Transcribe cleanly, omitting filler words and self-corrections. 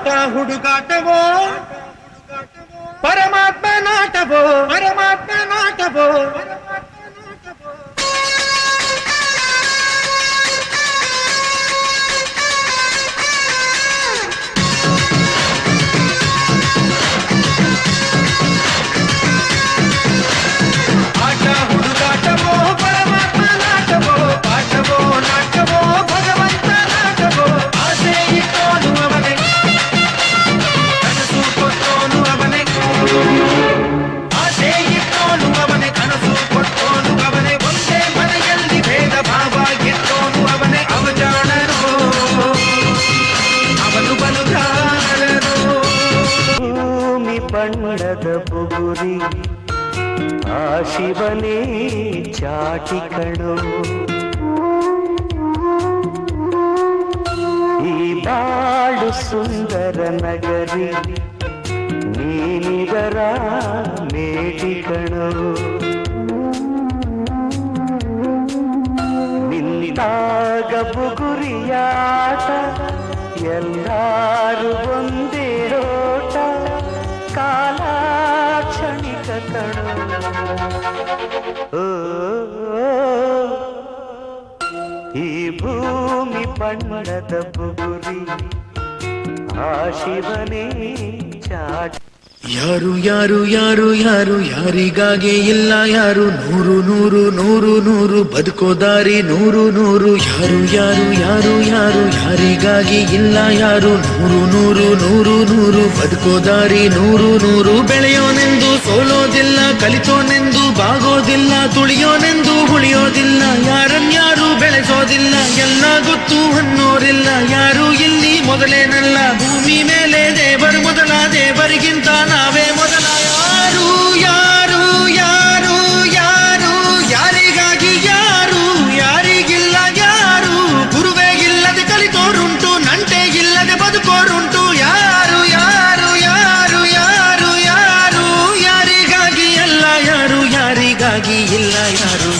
ಆಟ ಹುಡುಗಾಟವೋ ಪರಮಾತ್ಮ ನಾಟವೋ ಪರಮಾತ್ಮ ನಾಟವೋ ಬಣ್ಣದ ಬುಗುರಿ ಆ ಶಿವನೇ ಚಾಟಿಕಳು ಈ ಬಾಳು ಸುಂದರ ನಗರಿ ನೀನಿದರ ಮೇಟಿಕಳು ನಿಂತಾಗ ಬುಗುರಿಯಾಟ ಎಲ್ಲಾರು ಒಂದೇ ಓಟ ಕಾಲ ಕ್ಷಣಿಕ ಕಣೋ ಈ ಭೂಮಿ ಬಣ್ಣದ ಬುಗುರಿ ಆ ಶಿವನೇ ಚಾಟ ಯಾರು ಯಾರು ಯಾರು ಯಾರು ಯಾರಿಗಾಗಿ ಇಲ್ಲ ಯಾರು ನೂರು ನೂರು ನೂರು ನೂರು ಬದುಕೋ ದಾರಿ ನೂರು ನೂರು ಯಾರು ಯಾರು ಯಾರು ಯಾರು ಯಾರಿಗಾಗಿ ಇಲ್ಲ ಯಾರು ನೂರು ನೂರು ನೂರು ನೂರು ಬದುಕೋ ದಾರಿ ನೂರು ನೂರು ಬೆಳೆಯೋನೆಂದು ಸೋಲೋದಿಲ್ಲ ಕಲಿತೋನೆಂದು ಬಾಗೋದಿಲ್ಲ ತುಳಿಯೋನೆಂದು ಉಳಿಯೋದಿಲ್ಲ ಯಾರನ್ಯಾರು ಬೆಳೆಸೋದಿಲ್ಲ ಎಲ್ಲ ಗೊತ್ತು ಅನ್ನೋರಿಲ್ಲ ಯಾರು ಇಲ್ಲಿ ಮೊದಲೇನಲ್ಲ ಭೂಮಿ ಮೇಲೆ ದೇವರು ಮೊದಲ ದೇವರಿಗಿಂತ ನಾವೇ ಮೊದಲ ಯಾರು ಯಾರು ಯಾರು ಯಾರು ಯಾರಿಗಾಗಿ ಯಾರು ಯಾರಿಗಿಲ್ಲ ಯಾರು ಗುರುವೇ ಇಲ್ಲದೆ ಕಲಿತೋರುಂಟು ನಂಟೆ ಇಲ್ಲದೆ ಬದುಕೋರುಂಟು ಯಾರು ಯಾರು ಯಾರು ಯಾರು ಯಾರು ಯಾರಿಗಾಗಿ ಅಲ್ಲ ಯಾರು ಯಾರಿಗಾಗಿ ಇಲ್ಲ ಯಾರು